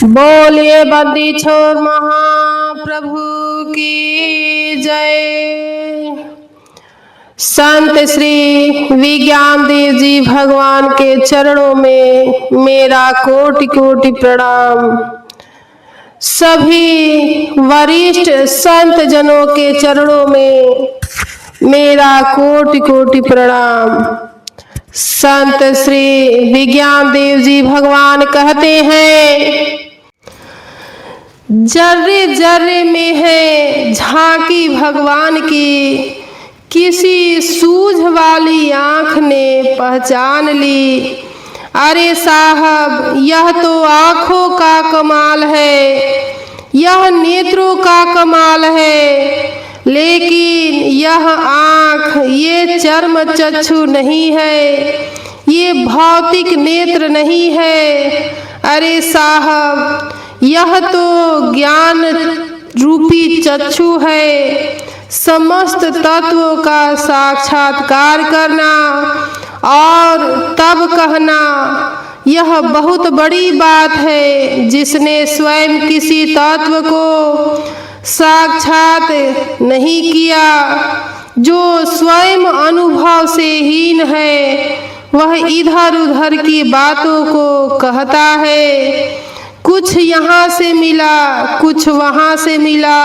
बोलिए बंदी छोर महाप्रभु की जय। संत श्री विज्ञान देव जी भगवान के चरणों में मेरा कोटि कोटि प्रणाम। सभी वरिष्ठ संत जनों के चरणों में मेरा कोटि कोटि प्रणाम। संत श्री विज्ञान देव जी भगवान कहते हैं, जर्रे जर्रे में है झांकी भगवान की, किसी सूझ वाली आंख ने पहचान ली। अरे साहब, यह तो आंखों का कमाल है, यह नेत्रों का कमाल है, लेकिन यह आंख, ये चर्म चक्षु नहीं है, ये भौतिक नेत्र नहीं है। अरे साहब, यह तो ज्ञान रूपी चक्षु है, समस्त तत्वों का साक्षात्कार करना और तब कहना, यह बहुत बड़ी बात है। जिसने स्वयं किसी तत्व को साक्षात नहीं किया, जो स्वयं अनुभव से हीन है, वह इधर उधर की बातों को कहता है। कुछ यहाँ से मिला, कुछ वहाँ से मिला।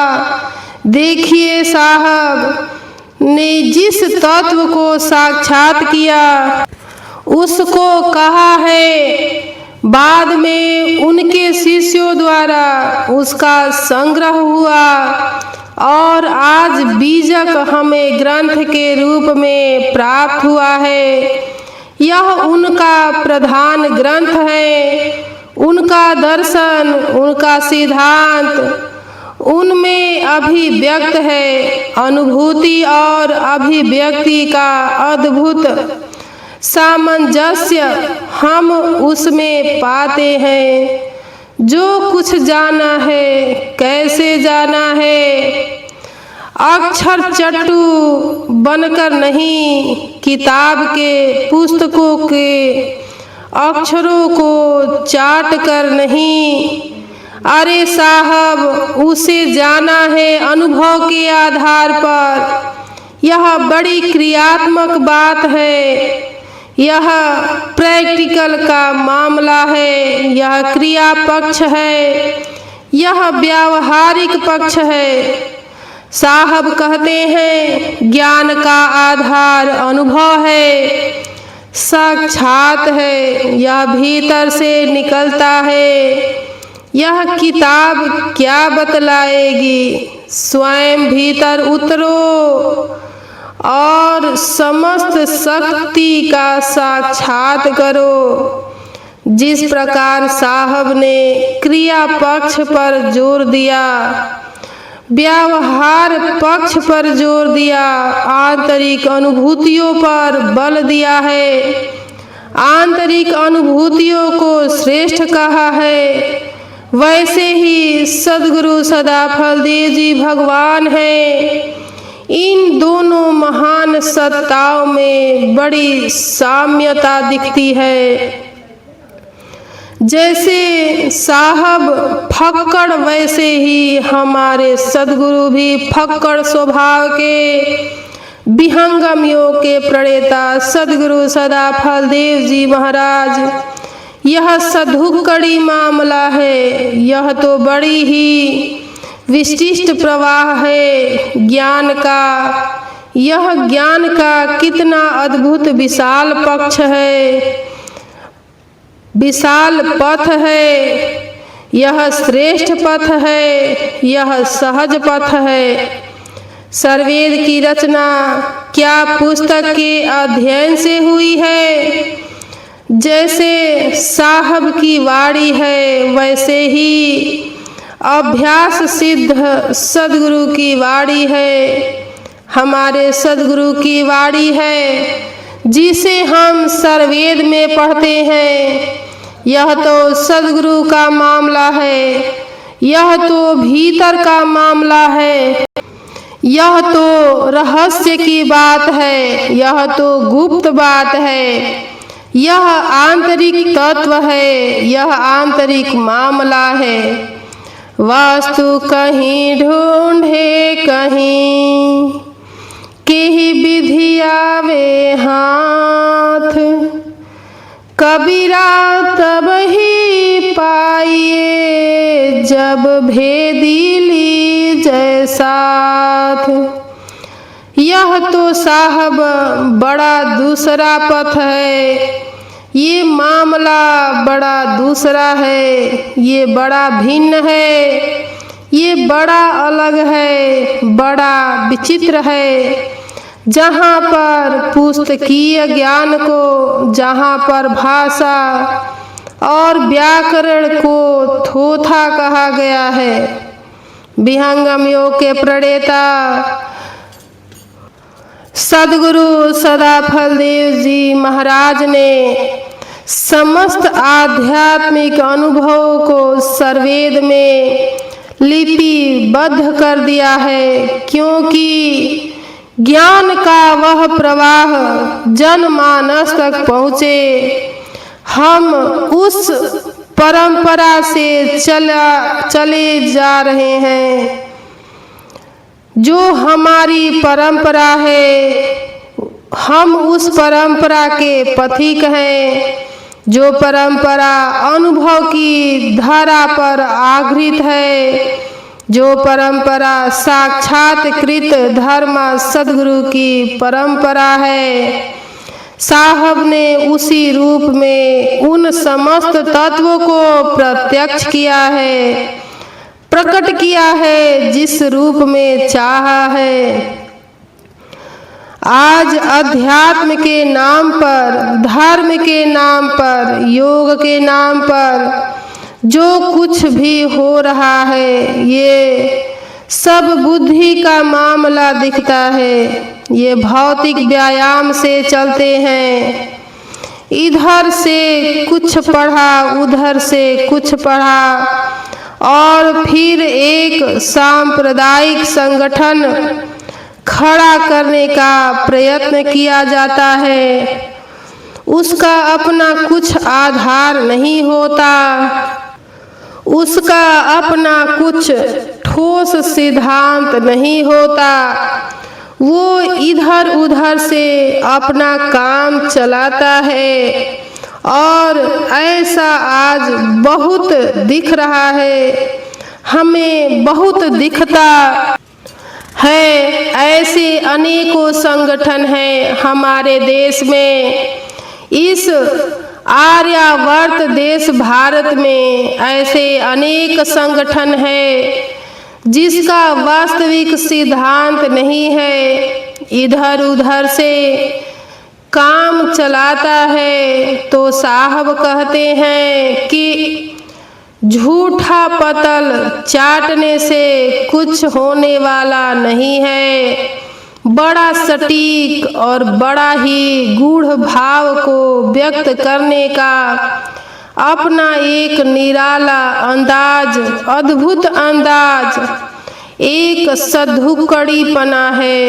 देखिए साहब ने जिस तत्व को साक्षात किया, उसको कहा है, बाद में उनके शिष्यों द्वारा उसका संग्रह हुआ और आज बीजक हमें ग्रंथ के रूप में प्राप्त हुआ है। यह उनका प्रधान ग्रंथ है, उनका दर्शन, उनका सिद्धांत उनमें अभिव्यक्त है। अनुभूति और अभिव्यक्ति का अद्भुत सामंजस्य हम उसमें पाते हैं। जो कुछ जाना है, कैसे जाना है, अक्षर चट्टू बनकर नहीं, किताब के पुस्तकों के अक्षरों को चाट कर नहीं। अरे साहब, उसे जाना है अनुभव के आधार पर। यह बड़ी क्रियात्मक बात है, यह प्रैक्टिकल का मामला है, यह क्रिया पक्ष है, यह व्यावहारिक पक्ष है। साहब कहते हैं, ज्ञान का आधार अनुभव है, साक्षात है, यह भीतर से निकलता है। यह किताब क्या बतलाएगी? स्वयं भीतर उतरो और समस्त शक्ति का साक्षात करो। जिस प्रकार साहब ने क्रिया पक्ष पर जोर दिया, व्यवहार पक्ष पर जोर दिया, आंतरिक अनुभूतियों पर बल दिया है, आंतरिक अनुभूतियों को श्रेष्ठ कहा है, वैसे ही सद्गुरु सदाफल देव जी भगवान हैं। इन दोनों महान सत्ताओं में बड़ी साम्यता दिखती है। जैसे साहब फक्कड़, वैसे ही हमारे सद्गुरु भी फक्कड़ स्वभाव के विहंगम योग के प्रणेता सद्गुरु सदाफल देव जी महाराज। यह सधुक्कड़ी मामला है, यह तो बड़ी ही विशिष्ट प्रवाह है ज्ञान का। यह ज्ञान का कितना अद्भुत विशाल पक्ष है, विशाल पथ है। यह श्रेष्ठ पथ है, यह सहज पथ है। सर्वेद की रचना क्या पुस्तक के अध्ययन से हुई है? जैसे साहब की वाणी है, वैसे ही अभ्यास सिद्ध सद्गुरु की वाणी है। हमारे सद्गुरु की वाणी है, जिसे हम सर्वेद में पढ़ते हैं। यह तो सद्गुरु का मामला है, यह तो भीतर का मामला है, यह तो रहस्य की बात है, यह तो गुप्त बात है। यह आंतरिक तत्व है, यह आंतरिक मामला है। वस्तु कहीं ढूंढे कहीं, केहि विधि आवे हाथ। कबीरा तब ही पाइए, जब भेदी लीजै साथ। यह तो साहब बड़ा दूसरा पथ है, ये मामला बड़ा दूसरा है, ये बड़ा भिन्न है, ये बड़ा अलग है, बड़ा विचित्र है। जहाँ पर पुस्तकीय ज्ञान को, जहाँ पर भाषा और व्याकरण को थोथा कहा गया है। विहंगम योग के प्रणेता सद्गुरु सदाफल देव जी महाराज ने समस्त आध्यात्मिक अनुभवों को सर्वेद में लिपिबद्ध कर दिया है, क्योंकि ज्ञान का वह प्रवाह जनमानस तक पहुँचे। हम उस परंपरा से चले जा रहे हैं। जो हमारी परंपरा है, हम उस परंपरा के पथिक हैं। जो परंपरा अनुभव की धारा पर आधारित है, जो परंपरा साक्षात्कृत धर्म सद्गुरु की परंपरा है, साहब ने उसी रूप में उन समस्त तत्वों को प्रत्यक्ष किया है, प्रकट किया है, जिस रूप में चाहा है। आज अध्यात्म के नाम पर, धर्म के नाम पर, योग के नाम पर जो कुछ भी हो रहा है, ये सब बुद्धि का मामला दिखता है। ये भौतिक व्यायाम से चलते हैं। इधर से कुछ पढ़ा, उधर से कुछ पढ़ा, और फिर एक सांप्रदायिक संगठन खड़ा करने का प्रयत्न किया जाता है। उसका अपना कुछ आधार नहीं होता, उसका अपना कुछ ठोस सिद्धांत नहीं होता। वो इधर उधर से अपना काम चलाता है, और ऐसा आज बहुत दिख रहा है, हमें बहुत दिखता है। ऐसे अनेकों संगठन हैं हमारे देश में। इस आर्यावर्त देश भारत में ऐसे अनेक संगठन हैं जिसका वास्तविक सिद्धांत नहीं है, इधर उधर से काम चलाता है। तो साहब कहते हैं कि झूठा पतल चाटने से कुछ होने वाला नहीं है। बड़ा सटीक और बड़ा ही गूढ़ भाव को व्यक्त करने का अपना एक निराला अंदाज, अद्भुत अंदाज, एक सधुकड़ीपना है,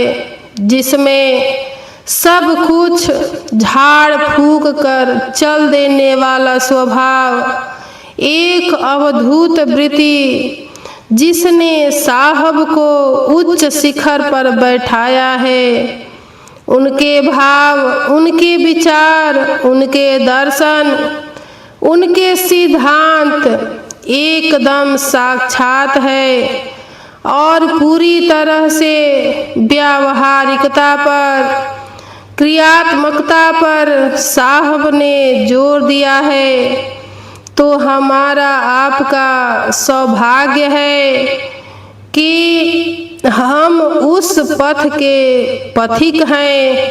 जिसमें सब कुछ झाड़ फूक कर चल देने वाला स्वभाव, एक अवधूत वृत्ति जिसने साहब को उच्च शिखर पर बैठाया है। उनके भाव, उनके विचार, उनके दर्शन, उनके सिद्धांत एकदम साक्षात है, और पूरी तरह से व्यावहारिकता पर, क्रियात्मकता पर साहब ने जोर दिया है। तो हमारा आपका सौभाग्य है कि हम उस पथ के पथिक हैं,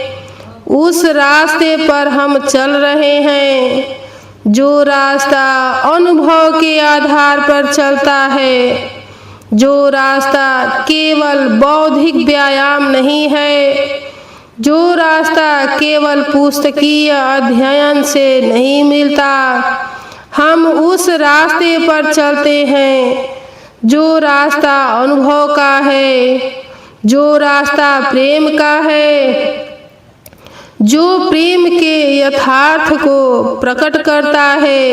उस रास्ते पर हम चल रहे हैं, जो रास्ता अनुभव के आधार पर चलता है, जो रास्ता केवल बौद्धिक व्यायाम नहीं है, जो रास्ता केवल पुस्तकीय अध्ययन से नहीं मिलता। हम उस रास्ते पर चलते हैं जो रास्ता अनुभव का है, जो रास्ता प्रेम का है, जो प्रेम के यथार्थ को प्रकट करता है,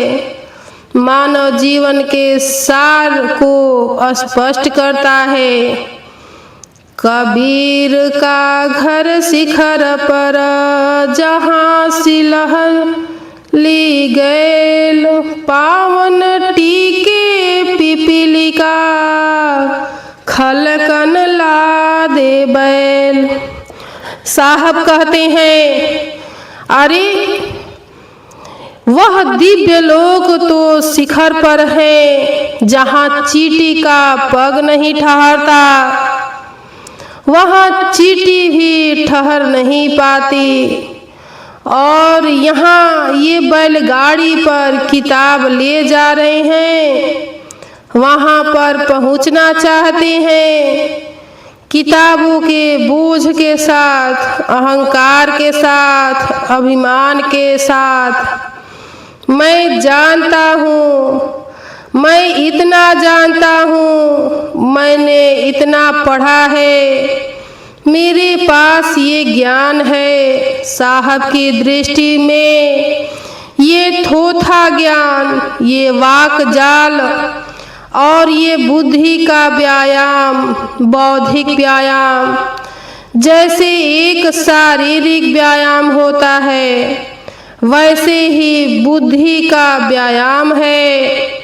मानव जीवन के सार को स्पष्ट करता है। कबीर का घर शिखर पर जहाँ सिलहल ली गैल, पावन टीके पिपीलिका खलकन ला दे बैल। साहब कहते हैं, अरे वह दिव्य लोक तो शिखर पर है जहाँ चींटी का पग नहीं ठहरता, वहाँ चींटी भी ठहर नहीं पाती। और यहाँ ये बैलगाड़ी पर किताब ले जा रहे हैं, वहाँ पर पहुँचना चाहते हैं। किताबों के बोझ के साथ, अहंकार के साथ, अभिमान के साथ। मैं जानता हूँ, मैं इतना जानता हूँ, मैंने इतना पढ़ा है, मेरे पास ये ज्ञान है। साहब की दृष्टि में ये थोथा ज्ञान, ये वाक जाल और ये बुद्धि का व्यायाम, बौद्धिक व्यायाम, जैसे एक शारीरिक व्यायाम होता है, वैसे ही बुद्धि का व्यायाम है।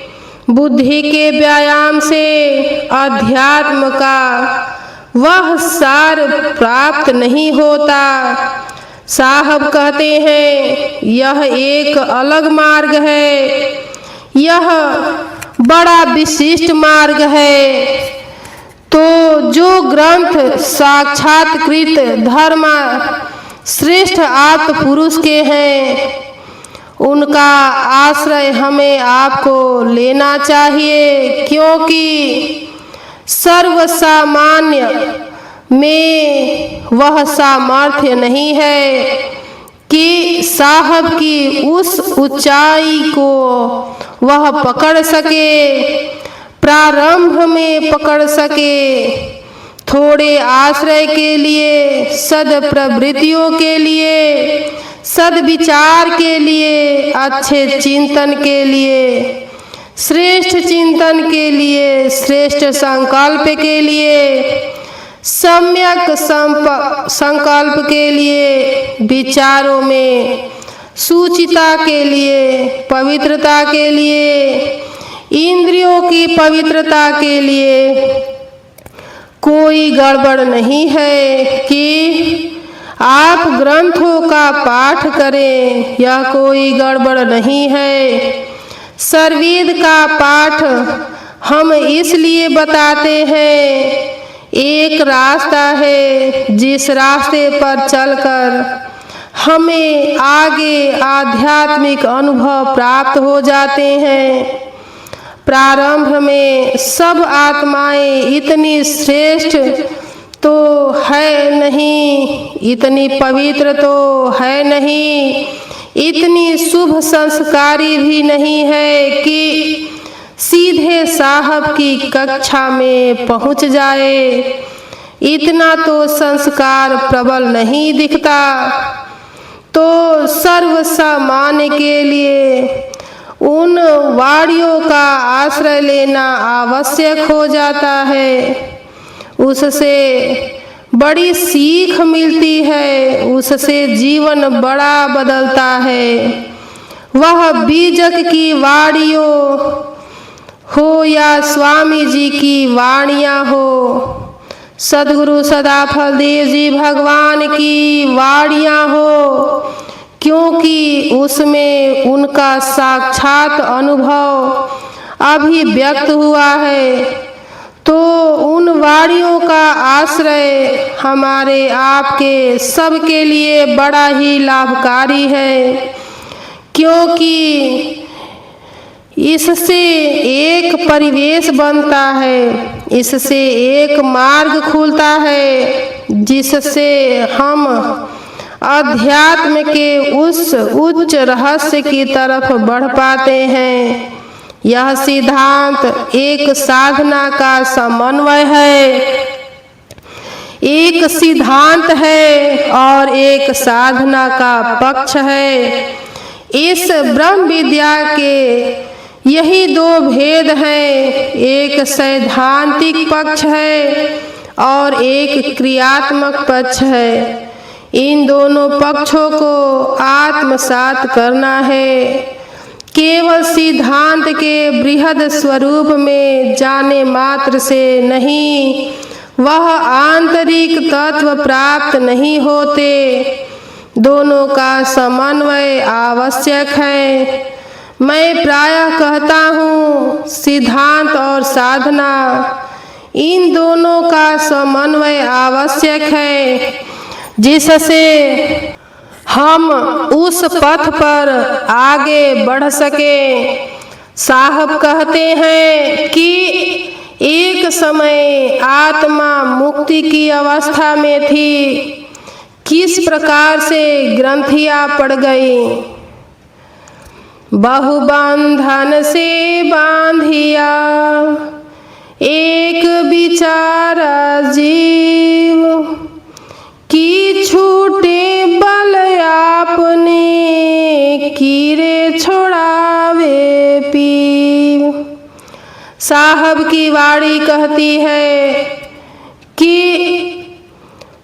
बुद्धि के व्यायाम से अध्यात्म का वह सार प्राप्त नहीं होता। साहब कहते हैं, यह एक अलग मार्ग है, यह बड़ा विशिष्ट मार्ग है। तो जो ग्रंथ साक्षात्कृत धर्म श्रेष्ठ आत्म पुरुष के हैं, उनका आश्रय हमें आपको लेना चाहिए, क्योंकि सर्वसामान्य में वह सामर्थ्य नहीं है कि साहब की उस ऊंचाई को वह पकड़ सके, प्रारंभ में पकड़ सके। थोड़े आश्रय के लिए, सद्प्रवृत्तियों के लिए, सद्विचार के लिए, अच्छे चिंतन के लिए, श्रेष्ठ चिंतन के लिए, श्रेष्ठ संकल्प के लिए, सम्यक संकल्प के लिए, विचारों में सूचिता के लिए, पवित्रता के लिए, इंद्रियों की पवित्रता के लिए कोई गड़बड़ नहीं है कि आप ग्रंथों का पाठ करें, यह कोई गड़बड़ नहीं है। सर्ववेद का पाठ हम इसलिए बताते हैं, एक रास्ता है जिस रास्ते पर चलकर हमें आगे आध्यात्मिक अनुभव प्राप्त हो जाते हैं। प्रारंभ में सब आत्माएं इतनी श्रेष्ठ तो है नहीं, इतनी पवित्र तो है नहीं, इतनी शुभ संस्कारी भी नहीं है कि सीधे साहब की कक्षा में पहुंच जाए। इतना तो संस्कार प्रबल नहीं दिखता। तो सर्वसामान्य के लिए उन वाणियों का आश्रय लेना आवश्यक हो जाता है। उससे बड़ी सीख मिलती है, उससे जीवन बड़ा बदलता है। वह बीजक की वाणियों हो या स्वामी जी की वाणियाँ हो, सद्गुरु सदाफल देव जी भगवान की वाणियाँ हो, क्योंकि उसमें उनका साक्षात अनुभव अभिव्यक्त हुआ है। तो उन वाणियों का आश्रय हमारे आपके सबके लिए बड़ा ही लाभकारी है, क्योंकि इससे एक परिवेश बनता है, इससे एक मार्ग खुलता है, जिससे हम अध्यात्म के उस उच्च रहस्य की तरफ बढ़ पाते हैं। यह सिद्धांत एक साधना का समन्वय है। एक सिद्धांत है और एक साधना का पक्ष है। इस ब्रह्म विद्या के यही दो भेद हैं, एक सैद्धांतिक पक्ष है और एक क्रियात्मक पक्ष है। इन दोनों पक्षों को आत्मसात करना है। केवल सिद्धांत के बृहद स्वरूप में जाने मात्र से नहीं, वह आंतरिक तत्व प्राप्त नहीं होते। दोनों का समन्वय आवश्यक है। मैं प्रायः कहता हूँ, सिद्धांत और साधना, इन दोनों का समन्वय आवश्यक है, जिससे हम उस पथ पर आगे बढ़ सके। साहब कहते हैं कि एक समय आत्मा मुक्ति की अवस्था में थी। किस प्रकार से ग्रंथियां पड़ गई। बहुबंधन से बांधिया एक बिचारा जीव, की छूटे बल आपने कीरे छोड़ावे पीव। साहब की वाणी कहती है कि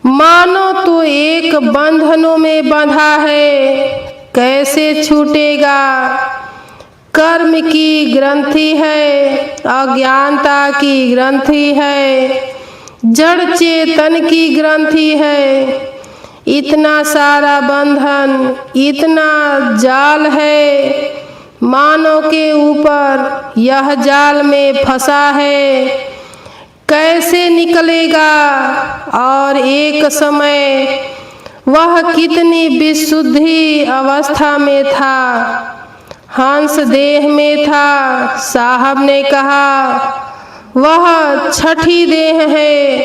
मानो तो एक बंधनों में बंधा है, कैसे छूटेगा। कर्म की ग्रंथि है, अज्ञानता की ग्रंथि है, जड़ चेतन की ग्रंथि है। इतना सारा बंधन, इतना जाल है, मानव के ऊपर यह जाल में फंसा है, कैसे निकलेगा। और एक समय वह कितनी विशुद्धि अवस्था में था, हंस देह में था। साहब ने कहा वह छठी देह है।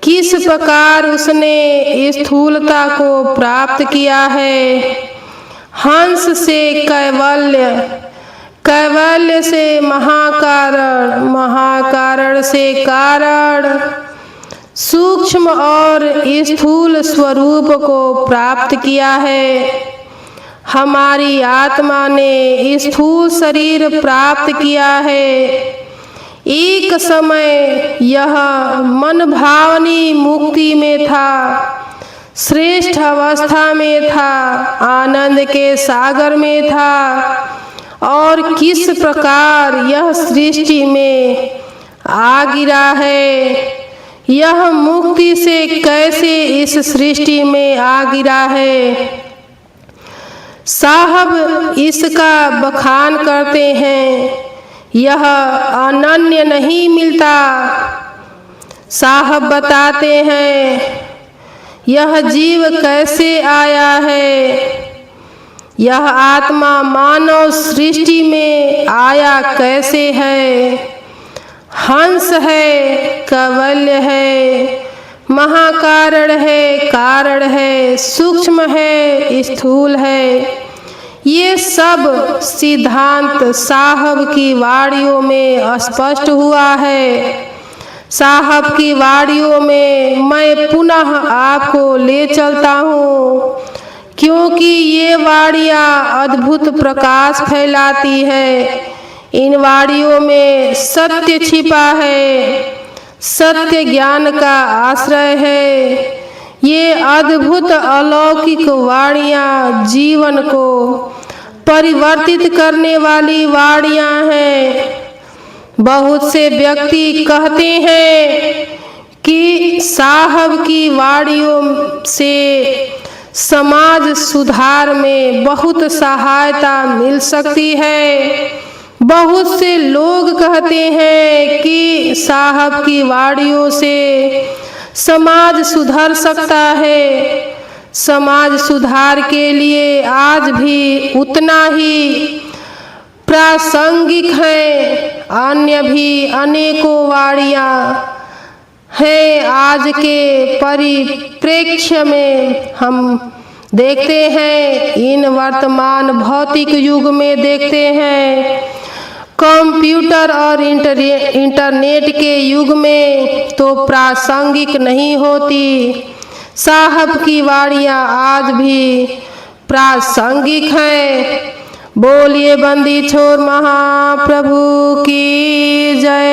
किस प्रकार उसने स्थूलता को प्राप्त किया है। हंस से कैवल्य, कैवल्य से महाकारण, महाकारण से कारण, सूक्ष्म और स्थूल स्वरूप को प्राप्त किया है। हमारी आत्मा ने स्थूल शरीर प्राप्त किया है। एक समय यह मन भावनी मुक्ति में था, श्रेष्ठ अवस्था में था, आनंद के सागर में था। और किस प्रकार यह सृष्टि में आ गिरा है। यह मुक्ति से कैसे इस सृष्टि में आ गिरा है। साहब इसका बखान करते हैं, यह अनन्य नहीं मिलता। साहब बताते हैं यह जीव कैसे आया है। यह आत्मा मानव सृष्टि में आया कैसे है। हंस है, कैवल्य है, महाकारण है, कारण है, सूक्ष्म है, स्थूल है। ये सब सिद्धांत साहब की वाणियों में स्पष्ट हुआ है। साहब की वाणियों में मैं पुनः आपको ले चलता हूँ, क्योंकि ये वाणियाँ अद्भुत प्रकाश फैलाती है। इन वाणियों में सत्य छिपा है, सत्य ज्ञान का आश्रय है। ये अद्भुत अलौकिक वाणियाँ जीवन को परिवर्तित करने वाली वाणियाँ हैं। बहुत से व्यक्ति कहते हैं कि साहब की वाणियों से समाज सुधार में बहुत सहायता मिल सकती है। बहुत से लोग कहते हैं कि साहब की वाणियों से समाज सुधर सकता है। समाज सुधार के लिए आज भी उतना ही प्रासंगिक है। अन्य भी अनेकों वाणियाँ हैं। आज के परिप्रेक्ष्य में हम देखते हैं, इन वर्तमान भौतिक युग में देखते हैं, कंप्यूटर और इंटरनेट के युग में तो प्रासंगिक नहीं होती। साहब की वाणियाँ आज भी प्रासंगिक हैं। बोलिए बंदी छोर महाप्रभु की जय।